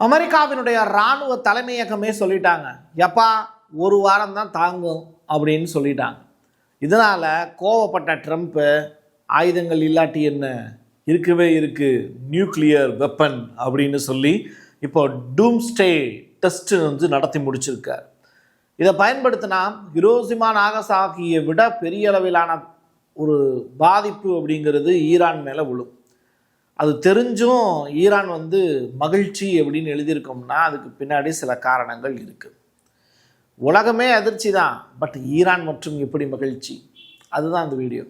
அமெரிக்காவினுடைய இராணுவ தலைமையகமே சொல்லிட்டாங்க, எப்பா ஒரு வாரம் தான் தாங்கும் அப்படின்னு சொல்லிட்டாங்க. இதனால் கோவப்பட்ட ட்ரம்ப்பு ஆயுதங்கள் இல்லாட்டி என்ன இருக்கவே இருக்குது, நியூக்ளியர் வெப்பன் அப்படின்னு சொல்லி இப்போ டூம்ஸ்டே டெஸ்ட்டு நடத்தி முடிச்சிருக்கார். இதை பயன்படுத்தினா ஹிரோஷிமா நாகசாகியை விட பெரிய அளவிலான ஒரு பாதிப்பு அப்படிங்கிறது ஈரான் மேலே விழும். அது தெரிஞ்சும் ஈரான் மகிழ்ச்சி அப்படின்னு எழுதியிருக்கோம்னா அதுக்கு பின்னாடி சில காரணங்கள் இருக்குது. உலகமே அதிர்ச்சி தான், பட் ஈரான் மற்றும் எப்படி மகிழ்ச்சி, அதுதான் அந்த வீடியோ.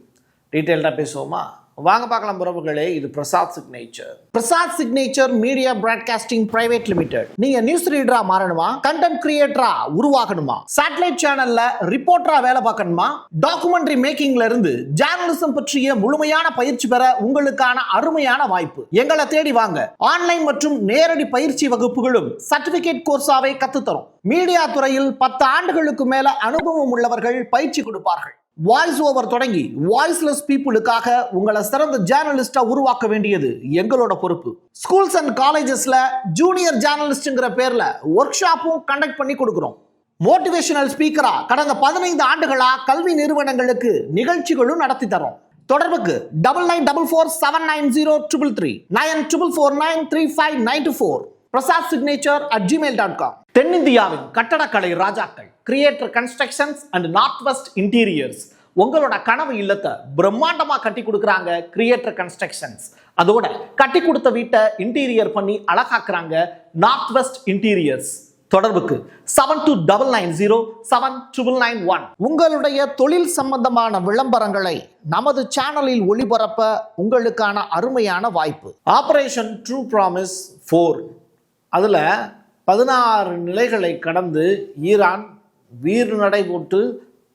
டீட்டெயில்டாக பேசுவோமா? வாங்க பார்க்கலாம் உறவுகளே. இது Prasad signature. Prasad signature media broadcasting private limited. நீங்க நியூஸ் ரீடரா மாறணுமா, கண்டென்ட் கிரியேட்டரா உருவாகணுமா, சேட்டலைட் சேனல்ல ரிப்போர்ட்டரா வேலை பார்க்கணுமா, டாக்குமெண்ட்ரி மேக்கிங்ல இருந்து ஜேர்னலிசம் பற்றிய முழுமையான பயிற்சி பெற உங்களுக்கான அருமையான வாய்ப்பு. எங்களை தேடி வாங்க. ஆன்லைன் மற்றும் நேரடி பயிற்சி வகுப்புகளும் சர்டிபிகேட் கோர்ஸாவே கத்துத்தரும். மீடியா துறையில் 10 ஆண்டுகளுக்கு மேல அனுபவம் உள்ளவர்கள் பயிற்சி கொடுப்பார்கள். வாய்ஸ் ஓவர் தொடங்கி வாய்ஸ்லெஸ் பீப்புளுக்காக உங்களை சிறந்த ஜேர்னலிஸ்டா உருவாக்க வேண்டியது எங்களோட பொறுப்பு. ஸ்கூல்ஸ் அண்ட் காலேஜஸ்ல ஜூனியர் ஜேர்னலிஸ்ட்ங்கிற பேர்ல ஒர்க் ஷாப்பும் கண்டக்ட் பண்ணி கொடுக்கிறோம். மோட்டிவேஷனல் ஸ்பீக்கரா கடந்த 15 ஆண்டுகளா கல்வி நிறுவனங்களுக்கு நிகழ்ச்சிகளும் நடத்தி தரோம். தொடர்புக்கு 9944790333 94493594 prasadsignature@gmail.com. தென்னிந்தியாவின் கட்டடக்கலை ராஜாக்கள் creator constructions and north west interiors உங்களோட கனவு இல்லத்தை பிரம்மாண்டமா கட்டி கொடுக்குறாங்க கிரியேட்டர் கன்ஸ்ட்ரக்ஷன்ஸ். அதோட கட்டி கொடுத்த வீட்டை இன்டீரியர் பண்ணி அழகாக்குறாங்க நார்த் வெஸ்ட் இன்டீரியர்ஸ். தொடர்புக்கு 72907991. உங்களுடைய தொழில் சம்பந்தமான விளம்பரங்களை நமது சேனலில் ஒளிபரப்ப உங்களுக்கான அருமையான வாய்ப்பு. ஆபரேஷன் ட்ரூ ப்ராமிஸ் 4, அதில் 16 நிலைகளை கடந்து ஈரான் வீர் நடை போட்டு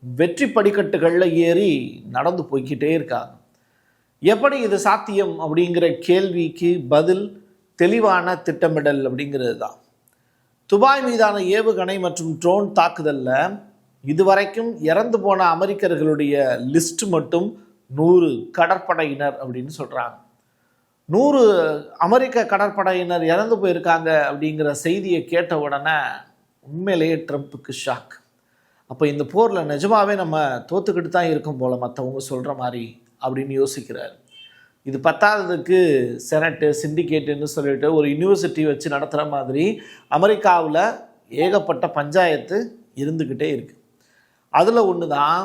வெற்றி படிக்கட்டுகளில் ஏறி நடந்து போய்கிட்டே இருக்காங்க. எப்படி இது சாத்தியம் அப்படிங்கிற கேள்விக்கு பதில் தெளிவான திட்டமிடல் அப்படிங்கிறது தான். துபாய் மீதான ஏவுகணை மற்றும் ட்ரோன் தாக்குதலில் இதுவரைக்கும் இறந்து போன அமெரிக்கர்களுடைய லிஸ்ட் மட்டும் 100 கடற்படையினர் அப்படின்னு சொல்கிறாங்க. 100 அமெரிக்க கடற்படையினர் இறந்து போயிருக்காங்க அப்படிங்கிற செய்தியை கேட்ட உடனே உண்மையிலேயே ட்ரம்ப்புக்கு ஷாக். அப்போ இந்த போரில் நிஜமாகவே நம்ம தோத்துக்கிட்டு தான் இருக்கும் போல் மற்றவங்க சொல்கிற மாதிரி அப்படின்னு யோசிக்கிறார். இது பத்தாததுக்கு செனட்டு சிண்டிகேட்டுன்னு சொல்லிட்டு ஒரு யூனிவர்சிட்டி வச்சு நடத்துகிற மாதிரி அமெரிக்காவில் ஏகப்பட்ட பஞ்சாயத்து இருந்துக்கிட்டே இருக்குது. அதில் ஒன்று தான்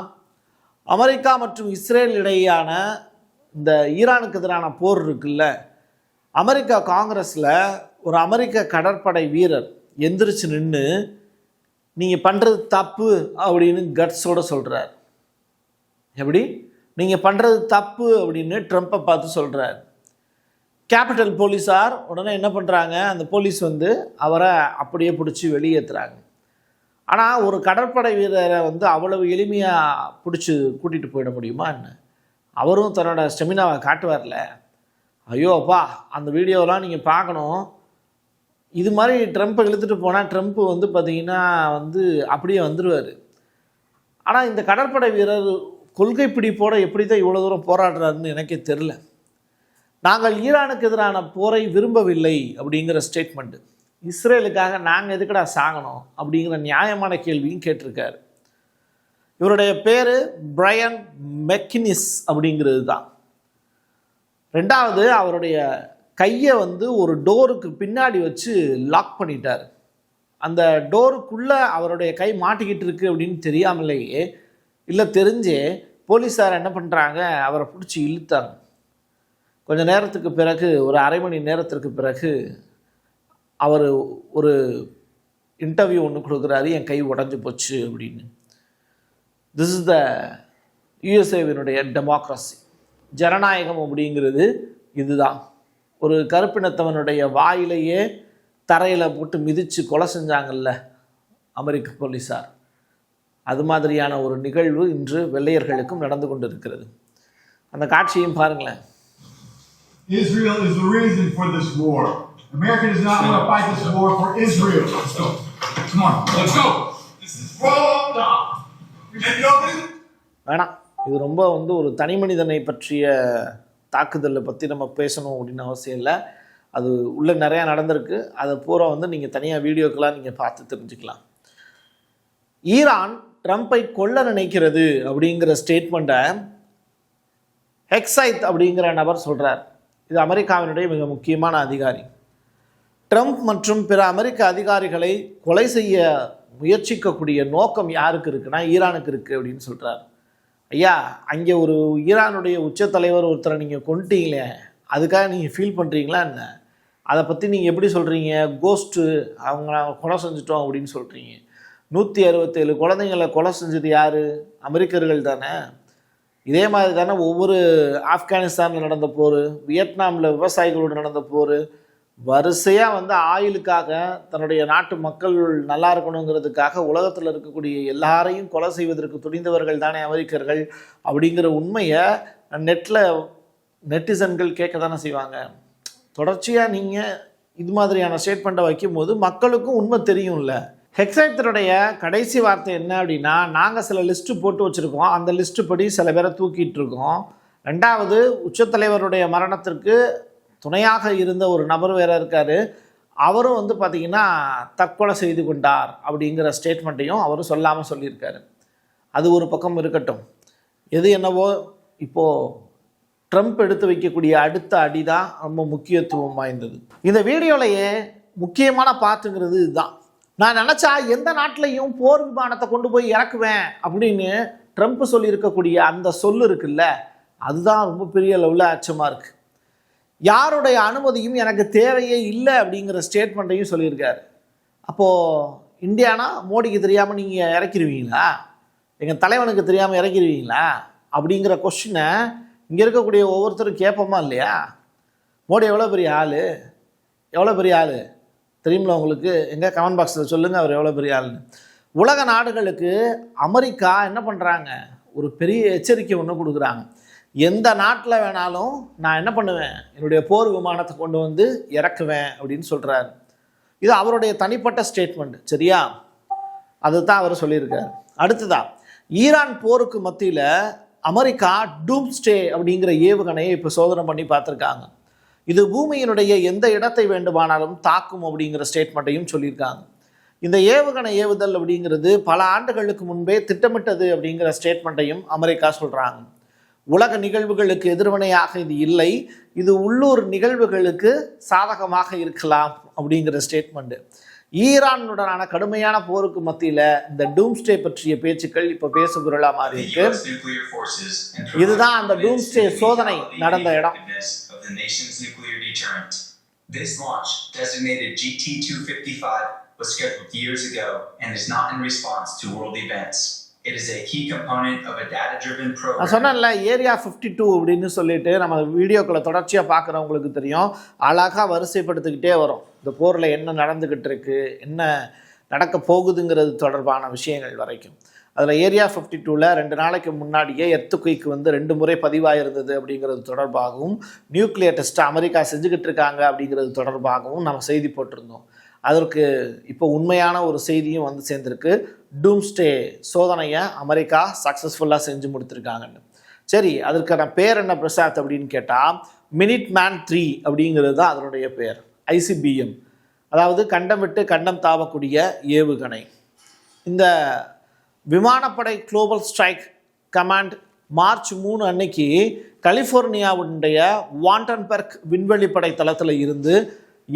அமெரிக்கா மற்றும் இஸ்ரேல் இடையேயான இந்த ஈரானுக்கு எதிரான போர் இருக்குல்ல. அமெரிக்கா காங்கிரஸில் ஒரு அமெரிக்க கடற்படை வீரர் எந்திரிச்சு நின்று நீங்கள் பண்ணுறது தப்பு அப்படின்னு கட்ஸோடு சொல்கிறார். எப்படி நீங்கள் பண்ணுறது தப்பு அப்படின்னு ட்ரம்ப்பை பார்த்து சொல்கிறார். கேபிட்டல் போலீஸார் உடனே என்ன பண்ணுறாங்க, அந்த போலீஸ் அவரை அப்படியே பிடிச்சி வெளியேற்றுறாங்க. ஆனால் ஒரு கடற்படை வீரரை அவ்வளவு எளிமையாக பிடிச்சி கூட்டிகிட்டு போயிட முடியுமா என்ன? அவரும் தன்னோட ஸ்டெமினாவை காட்டுவார்ல. ஐயோ அப்பா, அந்த வீடியோலாம் நீங்கள் பார்க்கணும். இது மாதிரி ட்ரம்ப்பை இழுத்துட்டு போனால் ட்ரம்ப்பு பார்த்திங்கன்னா அப்படியே வந்துடுவார். ஆனால் இந்த கடற்படை வீரர் கொள்கை பிடிப்போட எப்படி தான் இவ்வளோ தூரம் போராடுறாருன்னு எனக்கே தெரில. நாங்கள் ஈரானுக்கு எதிரான போரை விரும்பவில்லை அப்படிங்கிற ஸ்டேட்மெண்ட்டு. இஸ்ரேலுக்காக நாங்கள் எதுக்கடா சாகணும் அப்படிங்கிற நியாயமான கேள்வியும் கேட்டிருக்காரு. இவருடைய பேர் பிரையன் மெக்கினிஸ் அப்படிங்கிறது தான். ரெண்டாவது, அவருடைய கையை ஒரு டோருக்கு பின்னாடி வச்சு லாக் பண்ணிட்டார். அந்த டோருக்குள்ளே அவருடைய கை மாட்டிக்கிட்டு இருக்கு அப்படின்னு தெரியாமலேயே இல்லை தெரிஞ்சே போலீஸார் என்ன பண்ணுறாங்க, அவரை பிடிச்சி இழுத்தாங்க. கொஞ்சம் நேரத்துக்கு பிறகு, ஒரு அரை மணி நேரத்திற்கு பிறகு அவர் ஒரு இன்டர்வியூ ஒன்று கொடுக்குறாரு, என் கை உடஞ்சி போச்சு அப்படின்னு. திஸ் இஸ் த யூஎஸ்ஏவினுடைய டெமோக்ரஸி. ஜனநாயகம் அப்படிங்கிறது இதுதான். ஒரு கருப்பினத்தவனுடைய வாயிலேயே தரையில் போட்டு மிதித்து கொலை செஞ்சாங்கல்ல அமெரிக்க போலீஸார், அது மாதிரியான ஒரு நிகழ்வு இன்று வெள்ளையர்களுக்கும் நடந்து கொண்டு இருக்கிறது. அந்த காட்சியையும் பாருங்களேன். Israel is the reason for this war. America does not want to fight this war for Israel. Let's go. Come on, let's go. This is wrong. வேணாம், இது ரொம்ப ஒரு தனி மனிதனை பற்றிய தாக்குதலை பற்றி நம்ம பேசணும் அப்படின்னு அவசியம் இல்லை. அது உள்ளே நிறையா நடந்திருக்கு. அதை பூரா வந்து நீங்கள் தனியாக வீடியோக்கெல்லாம் நீங்கள் பார்த்து தெரிஞ்சுக்கலாம். ஈரான் ட்ரம்ப்பை கொல்ல நினைக்கிறது அப்படிங்கிற ஸ்டேட்மெண்ட்டை ஹெக்ஸைத் அப்படிங்கிற நபர் சொல்கிறார். இது அமெரிக்காவினுடைய மிக முக்கியமான அதிகாரி. ட்ரம்ப் மற்றும் பிற அமெரிக்க அதிகாரிகளை கொலை செய்ய முயற்சிக்கக்கூடிய நோக்கம் யாருக்கு இருக்குன்னா ஈரானுக்கு இருக்குது அப்படின்னு சொல்கிறார். ஐயா, அங்கே ஒரு ஈரானுடைய உச்ச தலைவர் ஒருத்தரை நீங்கள் கொண்டுட்டீங்களே, அதுக்காக நீங்கள் ஃபீல் பண்ணுறீங்களா என்ன? அதை பற்றி நீங்கள் எப்படி சொல்கிறீங்க? கோஸ்ட்டு அவங்க நாங்கள் கொலை செஞ்சுட்டோம் அப்படின்னு சொல்கிறீங்க. 167 குழந்தைங்களை கொலை செஞ்சது யார்? அமெரிக்கர்கள் தானே. இதே மாதிரி தானே ஒவ்வொரு ஆப்கானிஸ்தானில் நடந்த போர், வியட்நாமில் விவசாயிகளோடு நடந்த போர், வரிசையாக வந்து ஆயிலுக்காக தன்னுடைய நாட்டு மக்கள் நல்லா இருக்கணுங்கிறதுக்காக உலகத்தில் இருக்கக்கூடிய எல்லாரையும் கொலை செய்வதற்கு துணிந்தவர்கள் தானே அமெரிக்கர்கள் அப்படிங்கிற உண்மையை நெட்டிசன்கள் கேட்க தானே செய்வாங்க. தொடர்ச்சியாக நீங்கள் இது மாதிரியான ஸ்டேட்மெண்ட்டை வைக்கும்போது மக்களுக்கும் உண்மை தெரியும்ல. ஹெக்ஸைத்தருடைய கடைசி வார்த்தை என்ன அப்படின்னா, நாங்கள் சில லிஸ்ட்டு போட்டு வச்சுருக்கோம், அந்த லிஸ்ட்டு படி சில பேரை தூக்கிட்டு இருக்கோம். ரெண்டாவது, உச்சத்தலைவருடைய மரணத்திற்கு துணையாக இருந்த ஒரு நபர் வேறு இருக்கார், அவரும் வந்து பார்த்திங்கன்னா தற்கொலை செய்து கொண்டார் அப்படிங்கிற ஸ்டேட்மெண்ட்டையும் அவரும் சொல்லாமல் சொல்லியிருக்காரு. அது ஒரு பக்கம் இருக்கட்டும். எது என்னவோ இப்போது ட்ரம்ப் எடுத்து வைக்கக்கூடிய அடுத்த அடி தான் ரொம்ப முக்கியத்துவம் வாய்ந்தது. இந்த வீடியோலையே முக்கியமான பார்ட்டுங்கிறது இதுதான். நான் நினச்சா எந்த நாட்டிலையும் போர் விமானத்தை கொண்டு போய் இறக்குவேன் அப்படின்னு ட்ரம்ப் சொல்லியிருக்கக்கூடிய அந்த சொல்லு இருக்குல்ல, அதுதான் ரொம்ப பெரிய லெவலில் அச்சமாக இருக்குது. யாருடைய அனுமதியும் எனக்கு தேவையே இல்லை அப்படிங்கிற ஸ்டேட்மெண்ட்டையும் சொல்லியிருக்காரு. அப்போது இந்தியானா மோடிக்கு தெரியாமல் நீங்கள் இறக்கிடுவீங்களா? எங்கள் தலைவனுக்கு தெரியாமல் இறக்கிடுவீங்களா? அப்படிங்கிற கொஸ்டினை இங்கே இருக்கக்கூடிய ஒவ்வொருத்தரும் கேட்போமா இல்லையா? மோடி எவ்வளோ பெரிய ஆள், எவ்வளோ பெரிய ஆள் தெரியுமில்ல உங்களுக்கு? எங்கே கமெண்ட் பாக்ஸில் சொல்லுங்கள் அவர் எவ்வளோ பெரிய ஆளுன்னு. உலக நாடுகளுக்கு அமெரிக்கா என்ன பண்ணுறாங்க, ஒரு பெரிய எச்சரிக்கை ஒன்று கொடுக்குறாங்க. எந்த நாட்டில் வேணாலும் நான் என்ன பண்ணுவேன், என்னுடைய போர் விமானத்தை கொண்டு வந்து இறக்குவேன் அப்படின்னு சொல்கிறாரு. இது அவருடைய தனிப்பட்ட ஸ்டேட்மெண்ட், சரியா? அதுதான் அவர் சொல்லியிருக்காரு. அடுத்ததான், ஈரான் போருக்கு மத்தியில் அமெரிக்கா டூம்ஸ்டே அப்படிங்கிற ஏவுகணையை இப்போ சோதனை பண்ணி பார்த்துருக்காங்க. இது பூமியினுடைய எந்த இடத்தை வேண்டுமானாலும் தாக்கும் அப்படிங்கிற ஸ்டேட்மெண்ட்டையும் சொல்லியிருக்காங்க. இந்த ஏவுகணை ஏவுதல் அப்படிங்கிறது பல ஆண்டுகளுக்கு முன்பே திட்டமிட்டது அப்படிங்கிற ஸ்டேட்மெண்ட்டையும் அமெரிக்கா சொல்கிறாங்க. உலக நிகழ்வுகளுக்கு எதிர்வினையாக இது இல்லை, இது உள்ளூர் நிகழ்வுகளுக்கு சாதகமாக இருக்கலாம் அப்படிங்கிற ஸ்டேட்மெண்ட்டு. ஈரானுடனான கடுமையான போருக்கு மத்தியில் இந்த டூம்ஸ்டே பற்றிய பேச்சுக்கள் இப்போ பேசுபொருளா மாறி இருக்கு. இதுதான் அந்த டூம்ஸ்டே சோதனை நடந்த இடம். This launch, designated GT-255, was scheduled years ago and is not in response to world events. It is a key component of a data-driven program. நான் சொன்னேன்ல, ஏரியா 52 அப்படின்னு சொல்லிட்டு நம்ம வீடியோக்களை தொடர்ச்சியாக பார்க்குறவங்களுக்கு தெரியும், அழகாக வரிசைப்படுத்திக்கிட்டே வரும். இந்த போரில் என்ன நடந்துக்கிட்டு இருக்கு, என்ன நடக்க போகுதுங்கிறது தொடர்பான விஷயங்கள் வரைக்கும். அதில் ஏரியா 52ல் 2 நாளைக்கு முன்னாடியே எர்த்குயிக் வந்து 2 முறை பதிவாயிருந்தது அப்படிங்கிறது தொடர்பாகவும், நியூக்ளியர் டெஸ்ட்டை அமெரிக்கா செஞ்சுக்கிட்டு இருக்காங்க அப்படிங்கிறது தொடர்பாகவும் நம்ம செய்தி போட்டிருந்தோம். அதற்கு இப்போ உண்மையான ஒரு செய்தியும் வந்து சேர்ந்துருக்கு. டூம்ஸ்டே சோதனையை அமெரிக்கா சக்ஸஸ்ஃபுல்லாக செஞ்சு முடித்திருக்காங்கன்னு. சரி, அதற்கான பேர் என்ன பிரசாத் அப்படின்னு கேட்டால், மினிட் மேன் 3 அப்படிங்கிறது தான் அதனுடைய பேர். ICBM, அதாவது கண்டம் விட்டு கண்டம் தாவக்கூடிய ஏவுகணை. இந்த விமானப்படை குளோபல் ஸ்ட்ரைக் கமாண்ட் மார்ச் 3 அன்னைக்கு கலிஃபோர்னியாவுடைய வாண்டன்பர்க் விண்வெளிப்படை தளத்தில் இருந்து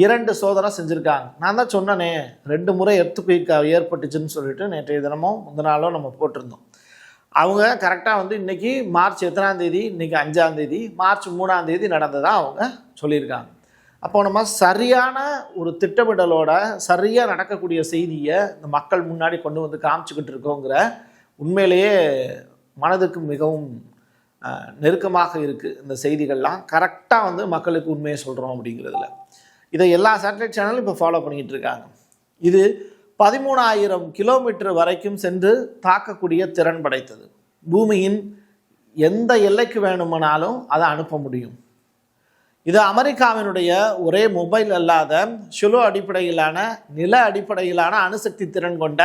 2 சோதனை செஞ்சுருக்காங்க. நான் தான் சொன்னனே 2 முறை எர்த்குயிக் ஏற்பட்டுச்சுன்னு சொல்லிட்டு நேற்றைய தினமும் முந்தின நாளும் நம்ம போட்டிருந்தோம். அவங்க கரெக்டாக வந்து இன்றைக்கி மார்ச் எத்தனாம் தேதி, இன்றைக்கி 5ஆம் தேதி, மார்ச் 3ஆம் தேதி நடந்ததாக அவங்க சொல்லியிருக்காங்க. அப்போ நம்ம சரியான ஒரு திட்டமிடலோட சரியாக நடக்கக்கூடிய செய்தியை இந்த மக்கள் முன்னாடி கொண்டு வந்து காமிச்சிக்கிட்டு இருக்கோங்கிற உண்மையிலேயே மனதுக்கு மிகவும் நெருக்கமாக இருக்குது. இந்த செய்திகள்லாம் கரெக்டாக வந்து மக்களுக்கு உண்மையை சொல்கிறோம் அப்படிங்கிறதுல. இதை எல்லா சேட்டலைட் சேனலும் இப்போ ஃபாலோ பண்ணிக்கிட்டு இருக்காங்க. இது 13,000 கிலோமீட்டர் வரைக்கும் சென்று தாக்கக்கூடிய திறன் படைத்தது. பூமியின் எந்த எல்லைக்கு வேணுமானாலும் அதை அனுப்ப முடியும். இது அமெரிக்காவினுடைய ஒரே மொபைல் அல்லாத ஷுலோ அடிப்படையிலான நில அடிப்படையிலான அணுசக்தி திறன் கொண்ட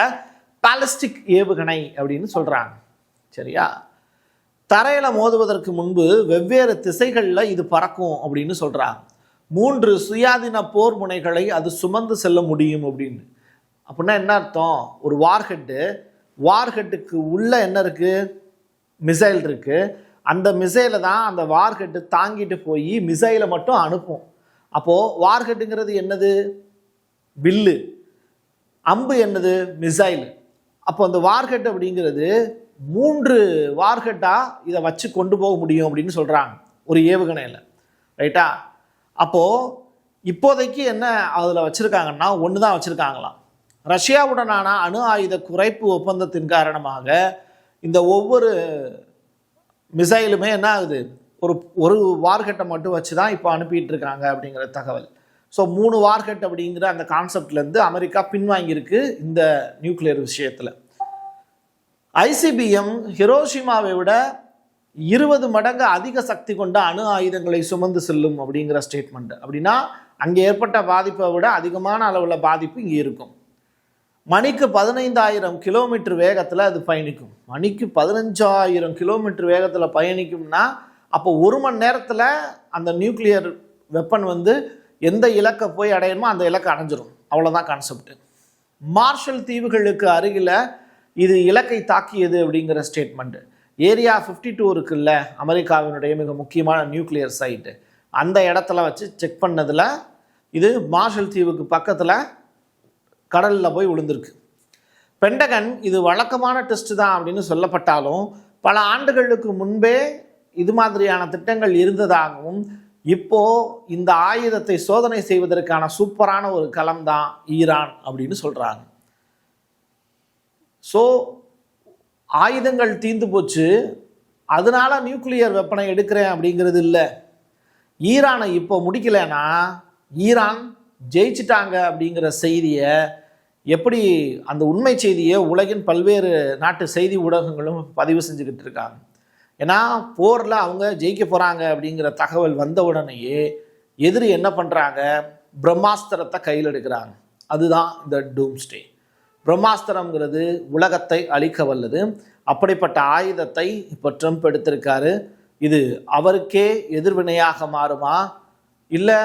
பாலிஸ்டிக் ஏவுகணை அப்படின்னு சொல்கிறாங்க. சரியா? தரையில் மோதுவதற்கு முன்பு வெவ்வேறு திசைகளில் இது பறக்கும் அப்படின்னு சொல்கிறாங்க. 3 சுயாதீன போர் முனைகளை அது சுமந்து செல்ல முடியும் அப்படின்னு. அப்படின்னா என்ன அர்த்தம்? ஒரு வார்ஹெட்டுக்கு உள்ள என்ன இருக்கு? மிசைல் இருக்கு. அந்த மிசைலை தான் அந்த வார்ஹெட்டு தாங்கிட்டு போய் மிசைலை மட்டும் அனுப்பும். அப்போது வார்ஹெட்டுங்கிறது என்னது? வில்லு. அம்பு என்னது? மிசைல். அப்போ அந்த வார்ஹெட் அப்படிங்கிறது 3 வார்ஹெட்டாக இதை வச்சு கொண்டு போக முடியும் அப்படின்னு சொல்கிறாங்க ஒரு ஏவுகணையில். ரைட்டா? அப்போது இப்போதைக்கு என்ன அதில் வச்சுருக்காங்கன்னா ஒன்று தான் வச்சுருக்காங்களாம். ரஷ்யாவுடனான அணு ஆயுத குறைப்பு ஒப்பந்தத்தின் காரணமாக இந்த ஒவ்வொரு மிசைலுமே என்ன ஆகுது? ஒரு வார்ஹெட்டை மட்டும் வச்சு தான் இப்போ அனுப்பிட்டு இருக்காங்க அப்படிங்கிற தகவல். ஸோ 3 வார்ஹெட் அப்படிங்கிற அந்த கான்செப்ட்லேருந்து அமெரிக்கா பின்வாங்கியிருக்கு இந்த நியூக்ளியர் விஷயத்தில். ஐசிபிஎம் ஹிரோஷிமாவை விட 20 மடங்கு அதிக சக்தி கொண்ட அணு ஆயுதங்களை சுமந்து செல்லும் அப்படிங்கிற ஸ்டேட்மெண்ட். அப்படின்னா அங்கே ஏற்பட்ட பாதிப்பை விட அதிகமான அளவில் பாதிப்பு இங்கே இருக்கும். மணிக்கு 15,000 கிலோமீட்டர் வேகத்தில் அது பயணிக்கும். மணிக்கு 15,000 கிலோமீட்டர் வேகத்தில் பயணிக்கும்னா அப்போ 1 மணி நேரத்தில் அந்த நியூக்ளியர் வெப்பன் எந்த இலக்கை போய் அடையணுமோ அந்த இலக்கை அடைஞ்சிரும். அவ்வளோதான் கான்செப்ட். மார்ஷல் தீவுகளுக்கு அருகில் இது இலக்கை தாக்கியது அப்படிங்கிற ஸ்டேட்மெண்ட். ஏரியா 52 இருக்குல்ல, அமெரிக்காவினுடைய மிக முக்கியமான நியூக்ளியர் சைட்டு, அந்த இடத்துல வச்சு செக் பண்ணதில் இது மார்ஷல் தீவுக்கு பக்கத்தில் கடலில் போய் விழுந்திருக்கு. பென்டகன் இது வழக்கமான டெஸ்ட் தான் அப்படின்னு சொல்லப்பட்டாலும் பல ஆண்டுகளுக்கு முன்பே இது மாதிரியான திட்டங்கள் இருந்ததாகவும் இப்போது இந்த ஆயுதத்தை சோதனை செய்வதற்கான சூப்பரான ஒரு களம் தான் ஈரான் அப்படின்னு சொல்கிறாங்க. ஸோ ஆயுதங்கள் தீர்ந்து போச்சு, அதனால நியூக்ளியர் வெப்பனை எடுக்கிறேன் அப்படிங்கிறது இல்லை. ஈரானை இப்போ முடிக்கலைன்னா ஈரான் ஜெயிச்சிட்டாங்க அப்படிங்கிற செய்தியை எப்படி அந்த உண்மை செய்தியை உலகின் பல்வேறு நாட்டு செய்தி ஊடகங்களும் பதிவு செஞ்சுக்கிட்டு இருக்காங்க. ஏன்னா போரில் அவங்க ஜெயிக்க போகிறாங்க அப்படிங்கிற தகவல் வந்த உடனேயே எதிரி என்ன பண்ணுறாங்க? பிரம்மாஸ்திரத்தை கையில் எடுக்கிறாங்க. அதுதான் இந்த டூம்ஸ்டே. பிரம்மாஸ்திரம்ங்கிறது உலகத்தை அழிக்க வல்லது. அப்படிப்பட்ட ஆயுதத்தை இப்போ ட்ரம்ப் எடுத்திருக்காரு. இது அவருக்கே எதிர்வினையாக மாறுமா, இல்லை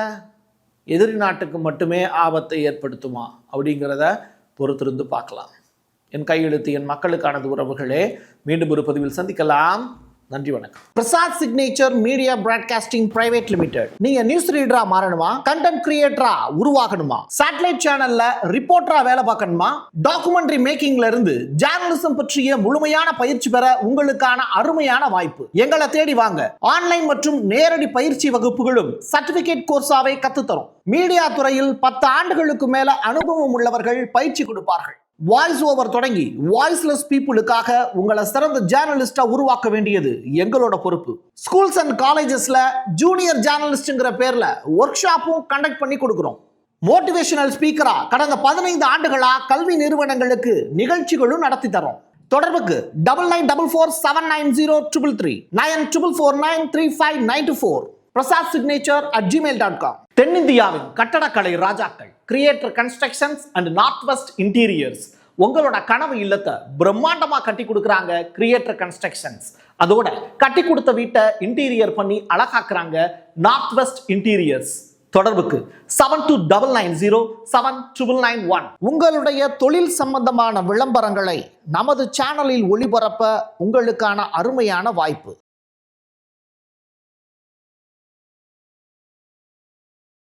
எதிரி நாட்டுக்கு மட்டுமே ஆபத்தை ஏற்படுத்துமா அப்படிங்கிறத பொறுத்திருந்து பார்க்கலாம். என் கையெழுத்து என் மக்களுக்கானது உறவுகளே. மீண்டும் ஒரு பதிவில் சந்திக்கலாம். நன்றி, வணக்கம். Prasad signature media broadcasting private limited. நீங்க நியூஸ் ரீடரா மாறணுமா? கண்டென்ட் கிரியேட்டரா உருவாகணுமா? சேட்டலைட் சேனல்ல ரிப்போர்ட்டரா வேலை பார்க்கணுமா? டாக்குமெண்ட்ரி மேக்கிங்ல இருந்து ஜேர்னலிசம் பற்றிய முழுமையான பயிற்சி பெற உங்களுக்கான அருமையான வாய்ப்பு. எங்களை தேடி வாங்க. ஆன்லைன் மற்றும் நேரடி பயிற்சி வகுப்புகளும் சர்டிபிகேட் கோர்ஸாவே கத்துத்தரும். மீடியா துறையில் 10 ஆண்டுகளுக்கு மேல அனுபவம் உள்ளவர்கள் பயிற்சி கொடுப்பார்கள். வாய்ஸ் ஓவர் தொடங்கி வாய்ஸ்லெஸ் பீப்புளுக்காக உங்களை சிறந்த ஜேர்னலிஸ்டா உருவாக்க வேண்டியது எங்களோட பொறுப்பு. ஸ்கூல்ஸ் அண்ட் காலேஜஸ்ல ஜூனியர் ஜேர்னலிஸ்ட்ங்கிற பேர்ல ஒர்க் ஷாப்பும் கண்டக்ட் பண்ணி கொடுக்கிறோம். மோட்டிவேஷனல் ஸ்பீக்கரா கடந்த 15 ஆண்டுகளா கல்வி நிறுவனங்களுக்கு நிகழ்ச்சிகளும் நடத்தி தரோம். தொடர்புக்கு 9944790333 94493594 prasadsignature@gmail.com. தென்னிந்தியாவின் கட்டடக்கலை ராஜாக்கள் creator constructions and north west interiors உங்களோட கனவு இல்லத்தை பிரம்மாண்டமா கட்டி கொடுக்குறாங்க கிரியேட்டர் கன்ஸ்ட்ரக்ஷன்ஸ். அதோட கட்டி கொடுத்த வீட்டை இன்டீரியர் பண்ணி அழகாக்குறாங்க நார்த் வெஸ்ட் இன்டீரியர்ஸ். தொடர்புக்கு 72907991. உங்களுடைய தொழில் சம்பந்தமான விளம்பரங்களை நமது சேனலில் ஒளிபரப்ப உங்களுக்கான அருமையான வாய்ப்பு.